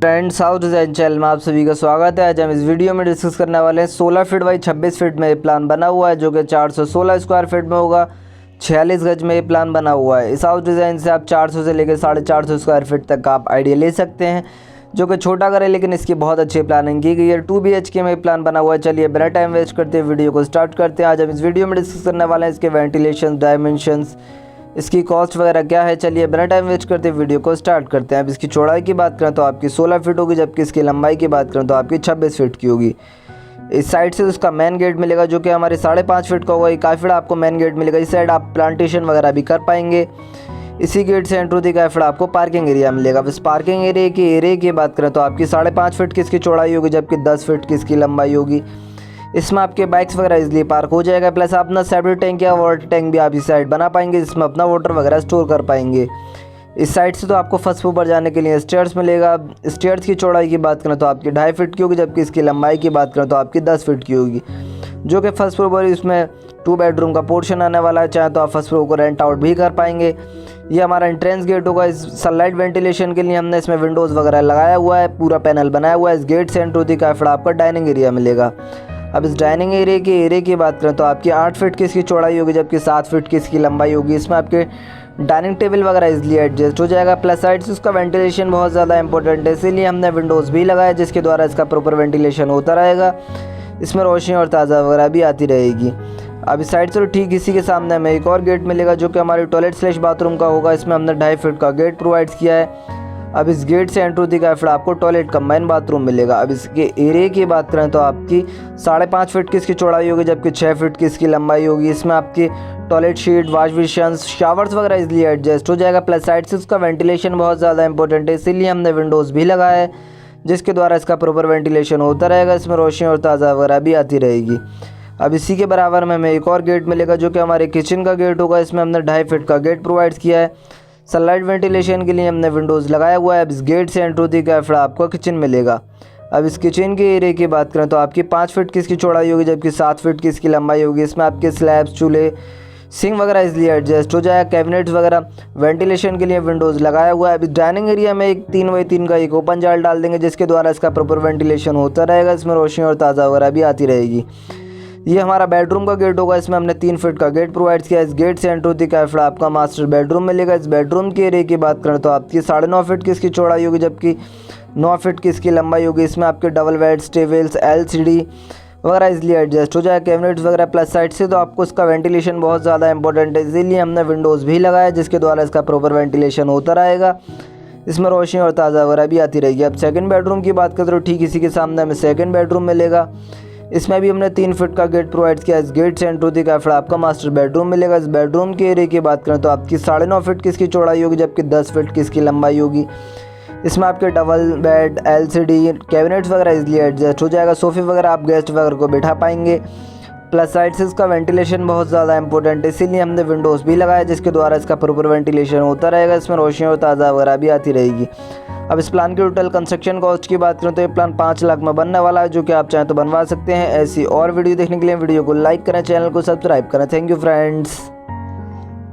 Friends, south design channel में आप सभी का स्वागत है। आज हम इस वीडियो में डिस्कस करने वाले हैं 16 फीट बाई 26 फीट में ये प्लान बना हुआ है, जो कि 416 स्क्वायर फीट में होगा। 46 गज में ये प्लान बना हुआ है। इस हाउस डिज़ाइन से आप 400 से लेकर 450 स्क्वायर फीट तक का आप आइडिया ले सकते हैं, जो कि छोटा घर है लेकिन इसकी बहुत अच्छी प्लानिंग की गई है। 2 BHK में प्लान बना हुआ है। चलिए बिना टाइम वेस्ट करते हुए वीडियो को स्टार्ट करते हैं। आज हम इस वीडियो में डिस्कस करने वाले हैं इसके वेंटिलेशन, डायमेंशंस, इसकी कॉस्ट वगैरह क्या है। चलिए बिना टाइम वेस्ट करते वीडियो को स्टार्ट करते हैं। अब इसकी चौड़ाई की बात करें तो आपकी 16 फीट होगी, जबकि इसकी लंबाई की बात करें तो आपकी 26 फीट की होगी। इस साइड से उसका मेन गेट मिलेगा, जो कि हमारे 5.5 फीट का होगा। ये काफ़ी आपको मेन गेट मिलेगा। इस साइड आप प्लांटेशन वगैरह भी कर पाएंगे। इसी गेट से एंट्री होती काफ़ी आपको पार्किंग एरिया मिलेगा। इस पार्किंग एरिया की बात करें तो आपकी 5.5 फीट की इसकी चौड़ाई होगी, जबकि 10 फीट की इसकी लंबाई होगी। इसमें आपके बाइक्स वगैरह इजीली पार्क हो जाएगा। प्लस आप अपना सेपरेट टैंक या वाटर टैंक भी आप इस साइड बना पाएंगे, जिसमें अपना वाटर वगैरह स्टोर कर पाएंगे। इस साइड से तो आपको फर्स्ट फ्लोर पर जाने के लिए स्टेयर्स मिलेगा। स्टेयर्स की चौड़ाई की बात करें तो आपकी 2.5 फीट की होगी, जबकि इसकी लंबाई की बात करें तो आपकी 10 फीट की होगी, जो कि फर्स्ट फ्लोर पर इसमें 2 बेडरूम का पोर्शन आने वाला है। चाहे तो आप फर्स्ट फ्लोर को रेंट आउट भी कर पाएंगे। ये हमारा एंट्रेंस गेट होगा। इस सनलाइट वेंटिलेशन के लिए हमने इसमें विंडोज़ वगैरह लगाया हुआ है, पूरा पैनल बनाया हुआ है। इस गेट से एंट्री होती काफ़ी आपका डाइनिंग एरिया मिलेगा। अब इस डाइनिंग एरिया की बात करें तो आपकी 8 फीट की इसकी चौड़ाई होगी, जबकि 7 फीट की इसकी लंबाई होगी। इसमें आपके डाइनिंग टेबल वगैरह इजीली एडजस्ट हो जाएगा। प्लस साइड से उसका वेंटिलेशन बहुत ज़्यादा इंपॉर्टेंट है, इसीलिए हमने विंडोज़ भी लगाया, जिसके द्वारा इसका प्रॉपर वेंटिलेशन होता रहेगा। इसमें रोशनी और ताज़ा वगैरह भी आती रहेगी। अब इस साइड से ठीक इसी के सामने हमें एक और गेट मिलेगा, जो कि हमारी टॉयलेट / बाथरूम का होगा। इसमें हमने 2.5 फीट का गेट प्रोवाइड किया है। अब इस गेट से एंट्री होती है फिर आपको टॉयलेट का मेन बाथरूम मिलेगा। अब इसके एरिया की बात करें तो आपकी 5.5 फीट की इसकी चौड़ाई होगी, जबकि 6 फीट की इसकी लंबाई होगी। इसमें आपकी toilet sheet, wash basin, showers वगैरह इजीली एडजस्ट हो जाएगा। प्लस साइड से उसका वेंटिलेशन बहुत ज़्यादा इंपॉर्टेंट है, इसीलिए हमने विंडोज़ भी लगाया है, जिसके द्वारा इसका प्रॉपर वेंटिलेशन होता रहेगा। इसमें रोशनी और ताज़ा वगैरह भी आती रहेगी। अब इसी के बराबर में हमें एक और गेट मिलेगा, जो कि हमारे किचन का गेट होगा। इसमें हमने 2.5 फीट का गेट प्रोवाइड किया है। सनलाइट वेंटिलेशन के लिए हमने विंडोज़ लगाया हुआ है। अब इस गेट से एंट्री होती है फिर आपको किचन मिलेगा। अब इस किचन के एरिया की बात करें तो आपकी 5 फीट की इसकी चौड़ाई होगी, जबकि 7 फीट की इसकी लंबाई होगी। इसमें आपके स्लैब्स, चूल्हे, सिंक वगैरह इजीली एडजस्ट हो जाएगा। कैबिनेट्स वगैरह वेंटिलेशन के लिए विंडोज़ लगाया हुआ है। अब इस डाइनिंग एरिया में एक 3x3 का एक ओपन जाल डाल देंगे, जिसके द्वारा इसका प्रॉपर वेंटिलेशन होता रहेगा। इसमें रोशनी और ताज़ा वगैरह भी आती रहेगी। ये हमारा बेडरूम का गेट होगा। इसमें हमने 3 फीट का गेट प्रोवाइड किया। इस गेट से एंट्री होती है फिर आपका मास्टर बेडरूम मिलेगा। इस बेडरूम के एरिया की बात करें तो आपकी 9.5 फीट की इसकी चौड़ाई होगी, जबकि 9 फीट की इसकी लंबाई होगी। इसमें आपके डबल बेड्स, टेबल्स, LCD वगैरह इजीली एडजस्ट हो जाए, कैबिनेट्स वगैरह। प्लस साइड से तो आपको इसका वेंटिलेशन बहुत ज़्यादा इंपॉर्टेंट है, इसीलिए हमने विंडोज़ भी लगाया, जिसके द्वारा इसका प्रॉपर वेंटिलेशन होता रहेगा। इसमें रोशनी और ताज़ा वगैरह भी आती रहेगी। अब सेकंड बेडरूम की बात करें तो ठीक इसी के सामने हमें सेकंड बेडरूम मिलेगा। इसमें भी हमने 3 फीट का गेट प्रोवाइड किया। इस गेट से एंट्री होती है फिर आपका मास्टर बेडरूम मिलेगा। इस बेडरूम के एरिया की बात करें तो आपकी 9.5 फीट की इसकी चौड़ाई होगी, जबकि 10 फीट की इसकी लंबाई होगी। इसमें आपके डबल बेड, LCD, कैबिनेट्स वगैरह इजीली एडजस्ट हो जाएगा। सोफे वगैरह आप गेस्ट वगैरह को बैठा पाएंगे। प्लस साइड से इसका वेंटिलेशन बहुत ज़्यादा इंपॉर्टेंट है, इसीलिए हमने विंडोज़ भी लगाया, जिसके द्वारा इसका प्रॉपर वेंटिलेशन होता रहेगा। इसमें रोशनी और ताज़ा वगैरह भी आती रहेगी। अब इस प्लान की टोटल कंस्ट्रक्शन कॉस्ट की बात करें तो ये प्लान 5 लाख में बनने वाला है, जो कि आप चाहें तो बनवा सकते हैं। ऐसी और वीडियो देखने के लिए वीडियो को लाइक करें, चैनल को सब्सक्राइब करें। Thank you friends.